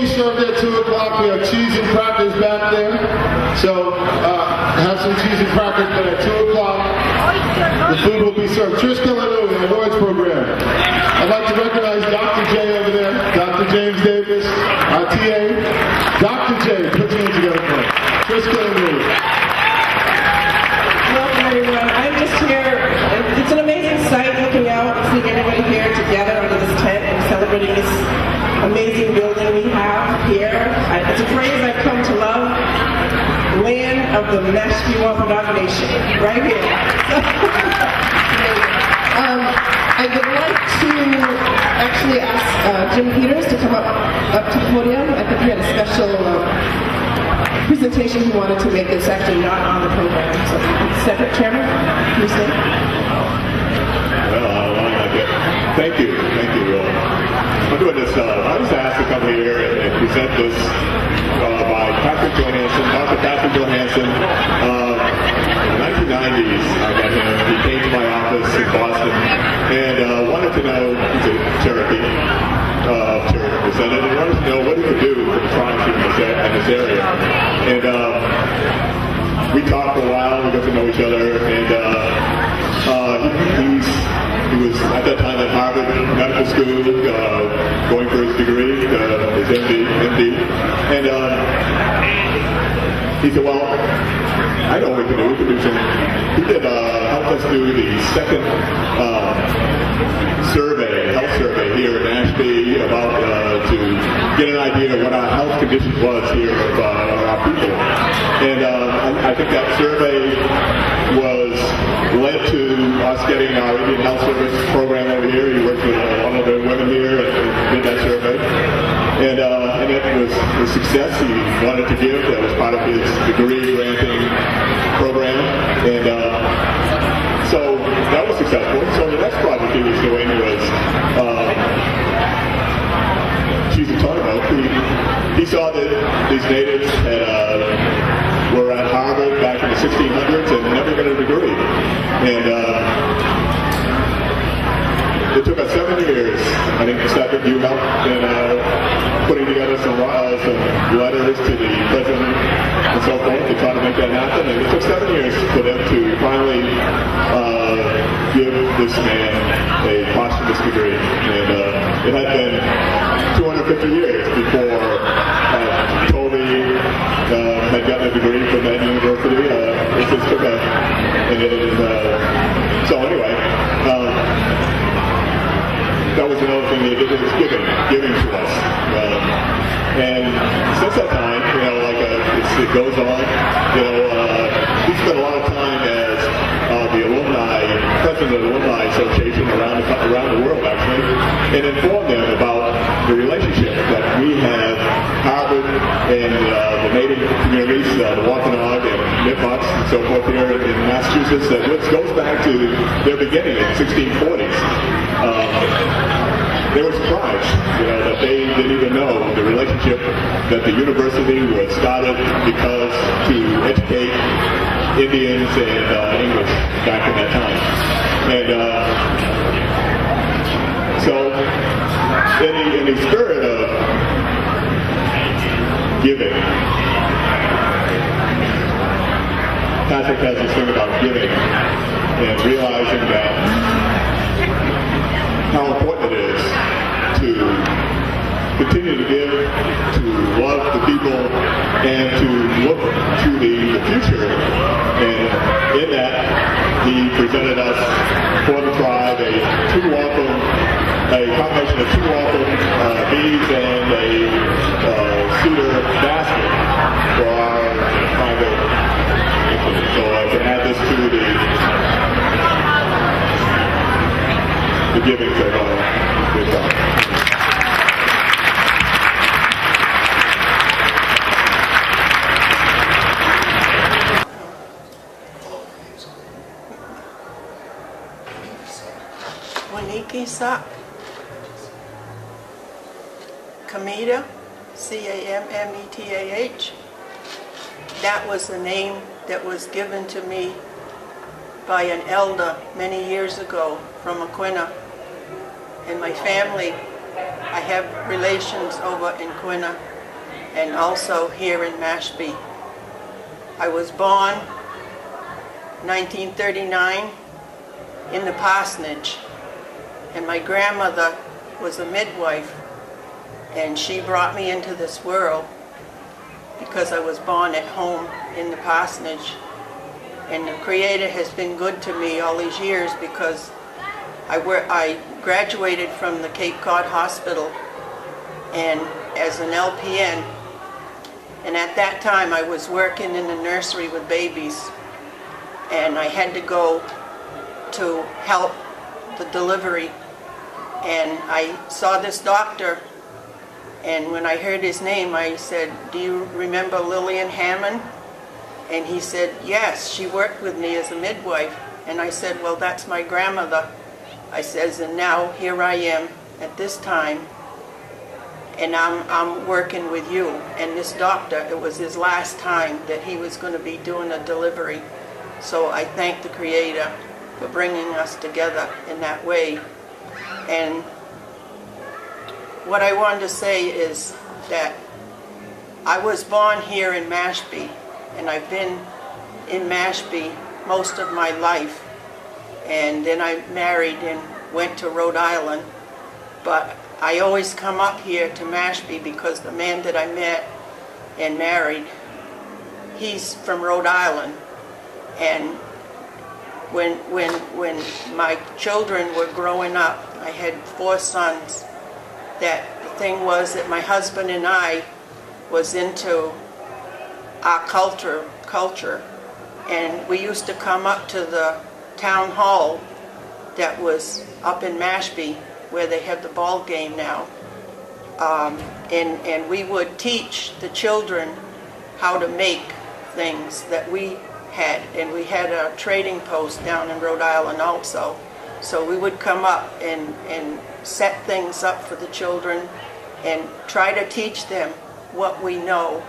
be served at 2 o'clock. We have cheese and crackers back there. So have some cheese and crackers, but at 2 o'clock, the food will be served. Trish Kelleroo, the awards program. I'd like to recognize Dr. J over there, Dr. James Davis, our TA. Dr. J, put your hands together for us. Trish Kelleroo. Welcome everyone. I'm just here. It's an amazing sight looking out and seeing everybody here together under this tent and celebrating this amazing building we have here. It's a phrase I've come to love. Land of the Mashpee Wampanoag Nation. Right here. I would like to actually ask Jim Peters to come up to the podium. I think he had a special presentation he wanted to make that's actually not on the program. So, Separate Chairman, can you say? Well, thank you. I'm doing this. I was asked to come here and present this by Patrick Johansson, Dr. Patrick Johansson. In the 1990s, I met him. He came to my office in Boston and wanted to know, he's a Cherokee descendant, and wanted to know what he could do for the tribes in this area. And we talked for a while, we got to know each other, and he was at that time at Harvard Medical School, going for his degree, his MD. And he said, well, I know what we can do. We can do something. He did help us do the second health survey here in Mashpee about to get an idea of what our health condition was here of our people. And I think that survey led to us getting our Indian Health Service program over here. He worked with one of the women here and did that survey. And it was a success he wanted to give. That was part of his degree granting program. And so that was successful. So the next project he was doing was Cheese and Tournament. He saw that these natives were at Harvard back in the 1600s and never got a degree. And it took us 7 years, I think, Patrick, you helped in putting together some letters to the president and so forth to try to make that happen. And it took 7 years for them to finally give this man a posthumous degree. And it had been 250 years before Toby had gotten a degree from that university. It just took so anyway, that was another thing they did, was giving to us. And since that time, it goes on, we spent a lot of time as the president of the Alumni Association around the world, actually, and informed them about the relationship that we have, Harvard and the native communities, the Wampanoag and Nipmucks and so forth here in Massachusetts, that goes back to their beginning in the 1640s. They were surprised, that they didn't even know the relationship that the university was started because to educate Indians and English back in that time. And so, in the spirit of giving, Patrick has this thing about giving and realizing that how important it is to continue to give, to love the people, and to look to the future. And in that, he presented us for the tribe a combination of 2 wampum beads and a cedar basket for our private. So I can add this to the giving that we've done. Wanikisa, Kamita, Cammethah. That was the name that was given to me by an elder many years ago from Aquina. And my family I have relations over in Quina and also here in Mashpee. I was born 1939 in the parsonage, and my grandmother was a midwife, and she brought me into this world because I was born at home in the parsonage. And the Creator has been good to me all these years because I graduated from the Cape Cod Hospital and as an LPN, and at that time I was working in the nursery with babies, and I had to go to help the delivery, and I saw this doctor, and when I heard his name I said, "Do you remember Lillian Hammond?" And he said, "Yes, she worked with me as a midwife." And I said, "Well, that's my grandmother." I says, "And now here I am at this time, and I'm working with you." And this doctor, it was his last time that he was going to be doing a delivery. So I thank the Creator for bringing us together in that way. And what I wanted to say is that I was born here in Mashpee, and I've been in Mashpee most of my life. And then I married and went to Rhode Island. But I always come up here to Mashpee because the man that I met and married, he's from Rhode Island. And when my children were growing up, I had 4 sons, that the thing was that my husband and I was into our culture, and we used to come up to the town hall that was up in Mashpee where they have the ball game now, and we would teach the children how to make things that we had, and we had a trading post down in Rhode Island also, so we would come up and set things up for the children and try to teach them what we know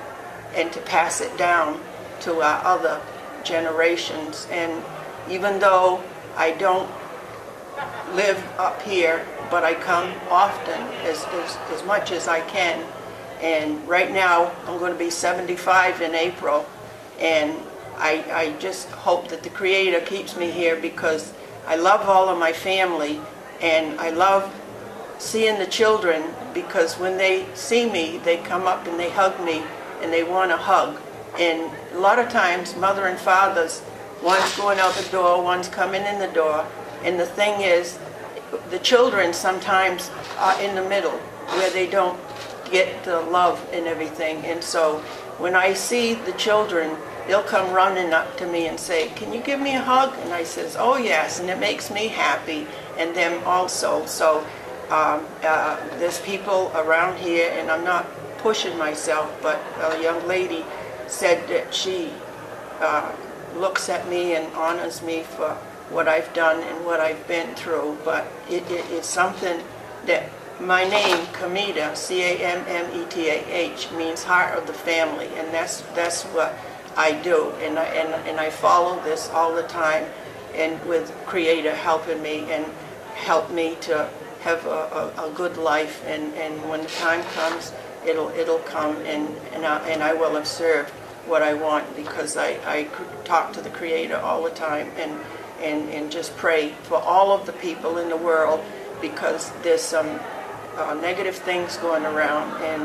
and to pass it down to our other generations. And even though I don't live up here, but I come often as much as I can. And right now I'm going to be 75 in April, and I just hope that the Creator keeps me here because I love all of my family, and I love seeing the children because when they see me, they come up and they hug me and they want a hug. And a lot of times mother and fathers, one's going out the door, one's coming in the door, and the thing is the children sometimes are in the middle where they don't get the love and everything. And so when I see the children, they'll come running up to me and say, "Can you give me a hug?" And I says, "Oh yes," and it makes me happy and them also. So there's people around here, and I'm not pushing myself, but a young lady said that she looks at me and honors me for what I've done and what I've been through, but it is something that my name, Cammeta, C-A-M-M-E-T-A-H, means heart of the family, and that's what I do, and I follow this all the time, and with Creator helping me and help me to have a good life, and when the time comes, it'll come, and I will have served what I want, because I talk to the Creator all the time and just pray for all of the people in the world, because there's some negative things going around, and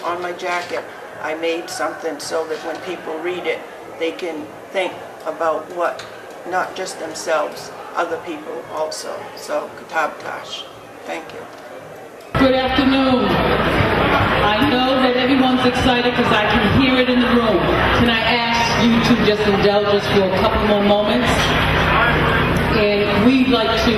on my jacket I made something so that when people read it, they can think about what, not just themselves, other people also. So, Katabtash. Thank you. Good afternoon. I know that everyone's excited because I can hear it in the room. Can I ask you to just indulge us for a couple more moments? And we'd like to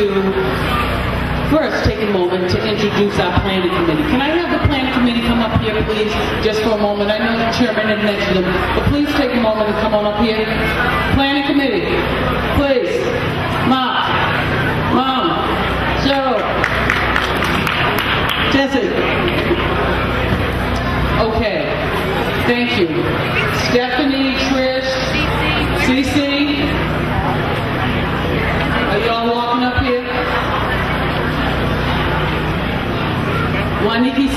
first take a moment to introduce our planning committee. Can I have the planning committee come up here, please, just for a moment? I know the chairman had mentioned them, but please take a moment and come on up here. Planning committee, please. Mom, Joe, Jesse. Okay, thank you. Stephanie, Trish, Cece. Are you all walking up here?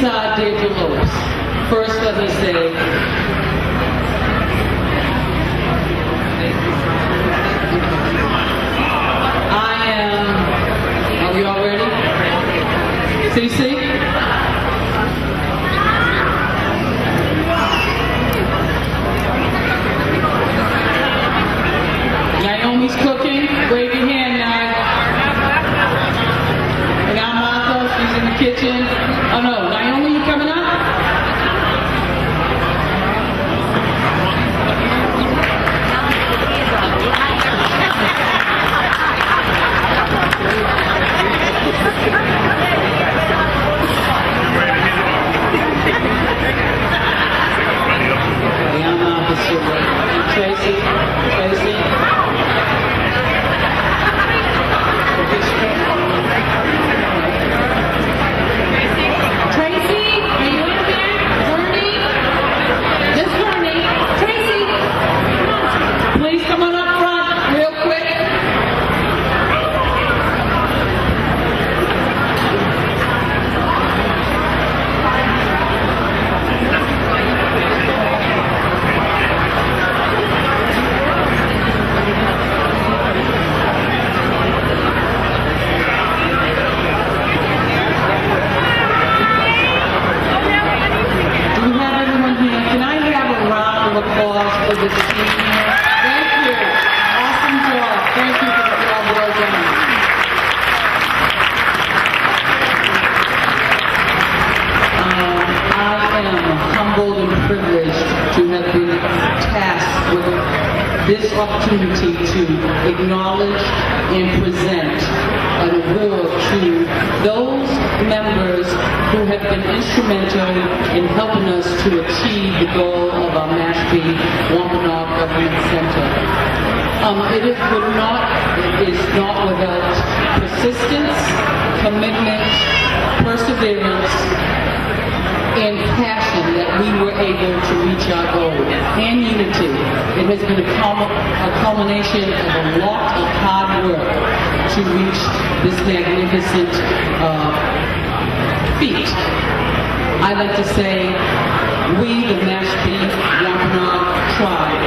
beside Deidre Lopes. First, let me say, are you all ready? CC? Naomi's cooking. Wave your hand now. And now Martha, she's in the kitchen. Oh no, Naomi, you coming up? Yeah, Martha, she's ready. Tracy? Tracy, are you in there? Bernie? Just Bernie. Tracy, please come on up front real quick. Applause for the team. Thank you. Awesome job. Thank you for the job well done. I am humbled and privileged to have been tasked with this opportunity to acknowledge and present an award to those members who have been instrumental in helping us to achieve the goal of our Mashpee Wampanoag Government Center. It is not without persistence, commitment, perseverance, and passion that we were able to reach our goal, and unity. It has been a culmination of a lot of hard work to reach this magnificent feat. I like to say, we, the Mashpee Wampanoag tribe,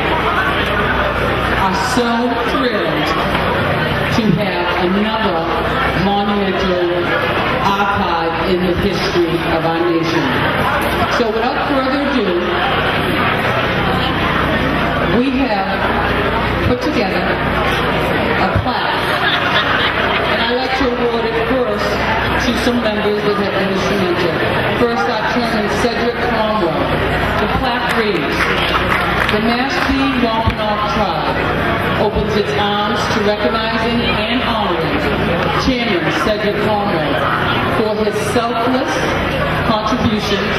are so thrilled to have another monumental archive in the history of our nation. So without further ado, we have put together a plaque, and I'd like to award it first to some members that have been instrumental. First, our chairman, Cedric Cromwell. The plaque reads, "The Mashpee Wampanoag tribe opens its arms to recognizing and honoring Chairman Cedric Cromwell for his selfless contributions,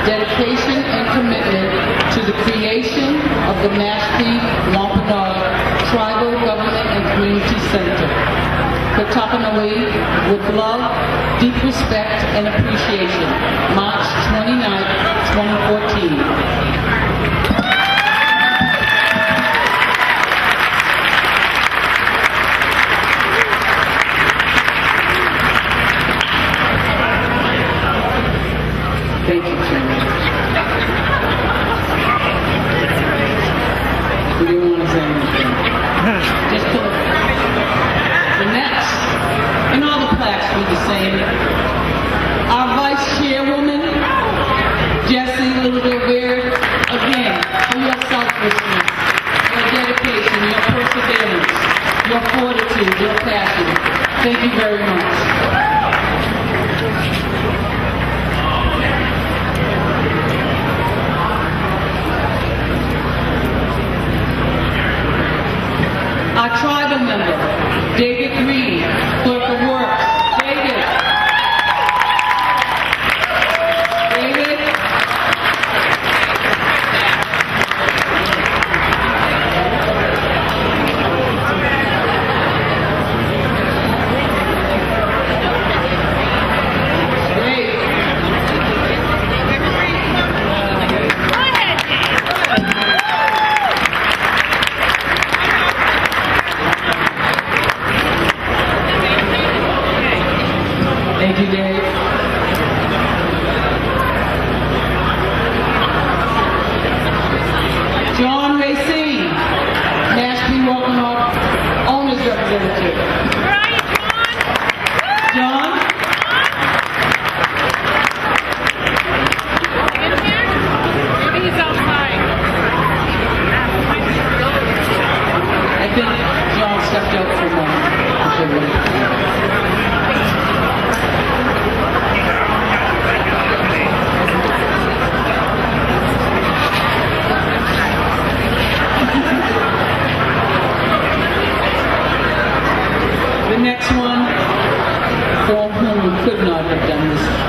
dedication, and commitment to the creation of the Mashpee Wampanoag Tribal Government and Community Center. Katapanui, with love, deep respect, and appreciation, March 29, 2014. Thank you, Chairman. We didn't want to say anything. Just put the next, and all the plaques be the same. Our Vice Chairwoman, Jessie Little Beard, again, for your selflessness, your dedication, your perseverance, your fortitude, your passion. Thank you very much. Our tribal member, David Green, Clerk of Works. David.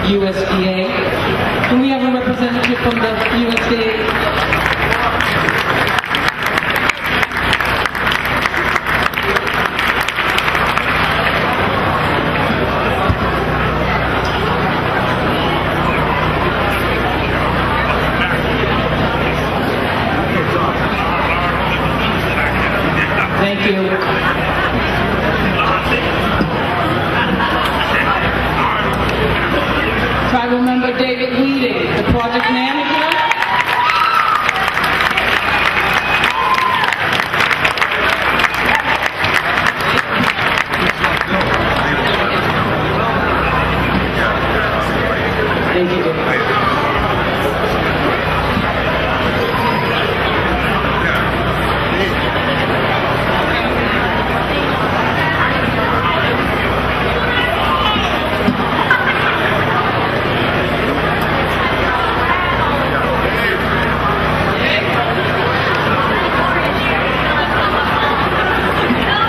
USDA. Can we have a representative from the USDA? Thank you. Tribal member David Weeding, the project manager. Thank you, David.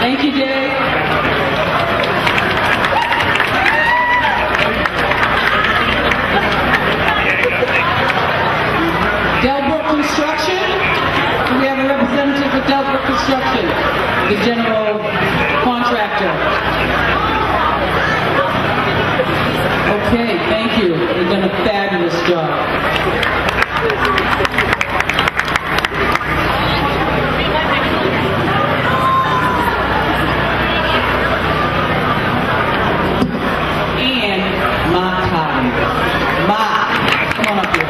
Thank you, Dave. Delbrook Construction. We have a representative of Delbrook Construction, the general contractor. Okay, thank you. You've done a fabulous job. Come on up here.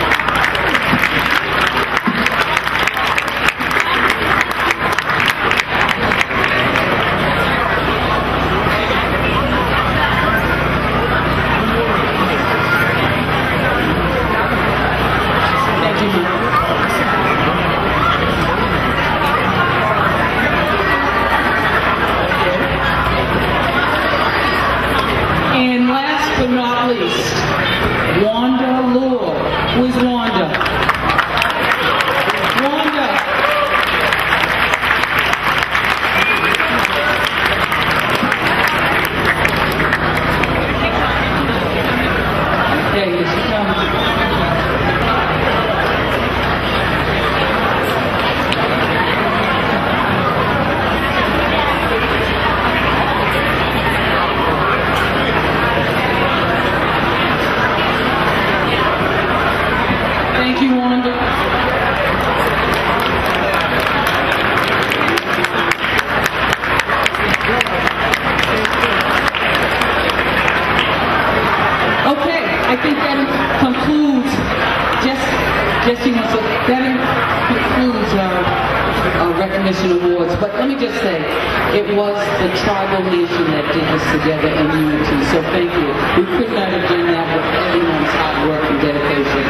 Thank you, Ma. And last but not least, Wanda Lord. Who is Wanda? Wanda. Okay, here she comes. Thank you, Wanda. Okay, I think that concludes our recognition awards. But let me just say, it was the tribal nation that did this together in unity. So thank you. We could not have done that with everyone's hard work and dedication.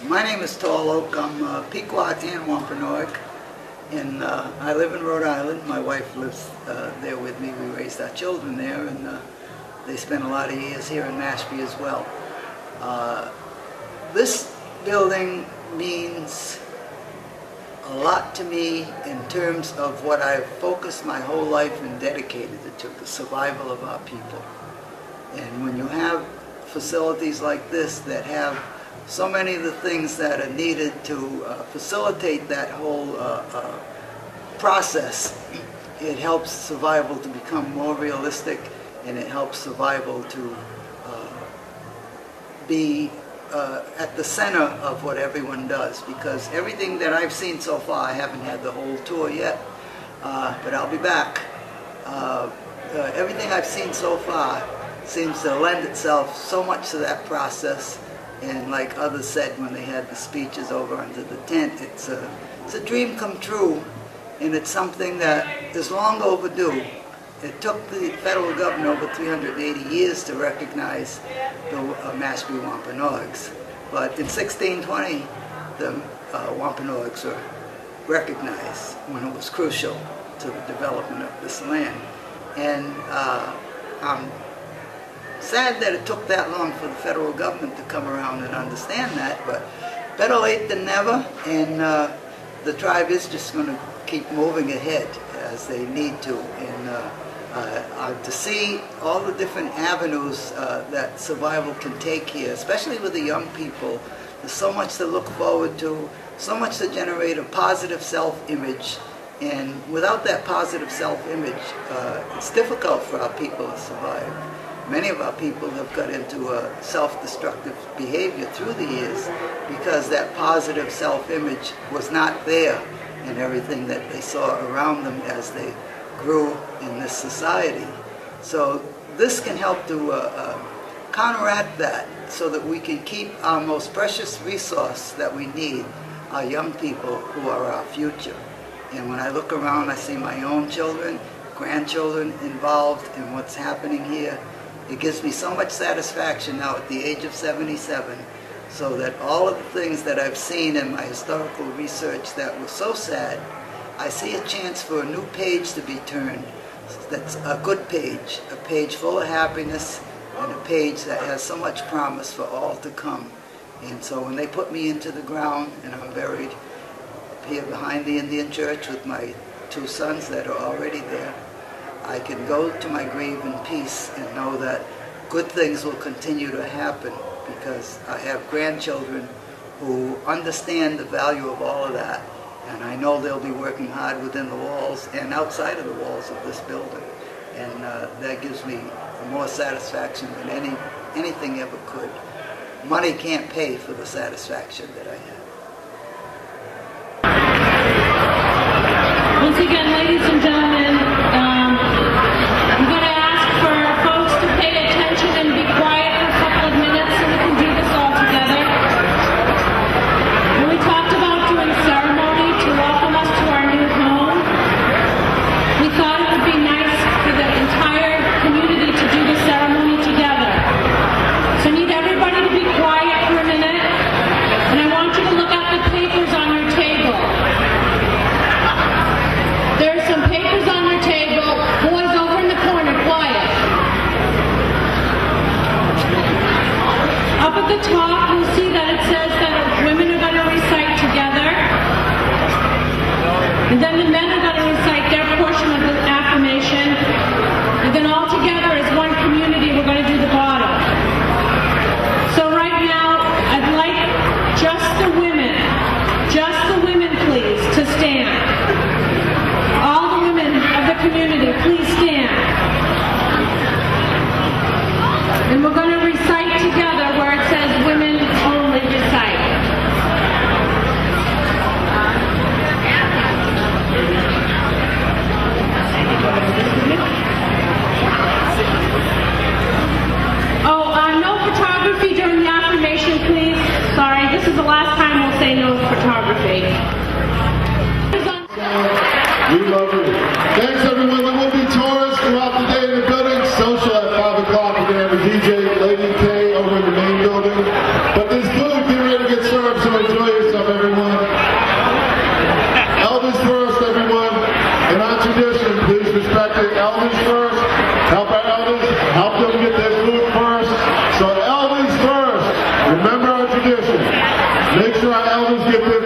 My name is Tall Oak. I'm Pequot and Wampanoag, and I live in Rhode Island. My wife lives there with me. We raised our children there, and they spent a lot of years here in Mashpee as well. This building means a lot to me in terms of what I've focused my whole life and dedicated it to, the survival of our people. And when you have facilities like this that have so many of the things that are needed to facilitate that whole process, it helps survival to become more realistic, and it helps survival to be at the center of what everyone does. Because everything that I've seen so far, I haven't had the whole tour yet, but I'll be back. Everything I've seen so far seems to lend itself so much to that process. And like others said when they had the speeches over under the tent, it's a dream come true, and it's something that is long overdue. It took the federal government over 380 years to recognize the Mashpee Wampanoags. But in 1620, the Wampanoags were recognized when it was crucial to the development of this land. And I'm sad that it took that long for the federal government to come around and understand that, but better late than never, and the tribe is just going to keep moving ahead as they need to in To see all the different avenues that survival can take here, especially with the young people. There's so much to look forward to, so much to generate a positive self-image. And without that positive self-image, it's difficult for our people to survive. Many of our people have got into a self-destructive behavior through the years because that positive self-image was not there in everything that they saw around them as they grew in this society. So this can help to counteract that so that we can keep our most precious resource that we need, our young people who are our future. And when I look around, I see my own children, grandchildren involved in what's happening here. It gives me so much satisfaction now at the age of 77, so that all of the things that I've seen in my historical research that were so sad, I see a chance for a new page to be turned. That's a good page, a page full of happiness, and a page that has so much promise for all to come. And so when they put me into the ground and I'm buried up here behind the Indian church with my 2 sons that are already there, I can go to my grave in peace and know that good things will continue to happen because I have grandchildren who understand the value of all of that. And I know they'll be working hard within the walls and outside of the walls of this building. And that gives me more satisfaction than anything ever could. Money can't pay for the satisfaction that I have. Once again, ladies and gentlemen, I'm going to ask for folks to pay attention and be quiet for a couple of minutes so we can do this all together. When we talked about doing ceremony to welcome us to our new home, we thought it would be nice for the entire community to do the ceremony together. So I need everybody to be quiet for a minute, and I want you to look at the papers on your table. There are some papers on your table. Boys over in the corner, quiet. Up at the top, you'll see that it says that women are going to recite together. And then the men are going to recite their portion of the affirmation. And then all together as one community, we're going to do the bottom. So right now, I'd like just the women please, to stand. All the women of the community, please stand. And we're going to recite together where it says women only recite. Oh, no photography during the affirmation, please. Sorry, this is the last time we'll say no photography. We love you. Thanks, everyone. There will be tours throughout the day in the building. Social at 5 o'clock. We're going to have a DJ, Lady K, over in the main building. But there's food getting ready to get served, so enjoy yourself, everyone. Elders first, everyone. In our tradition, please respect the elders first. Help our elders. Help them get their food first. So elders first. Remember our tradition. Make sure our elders get their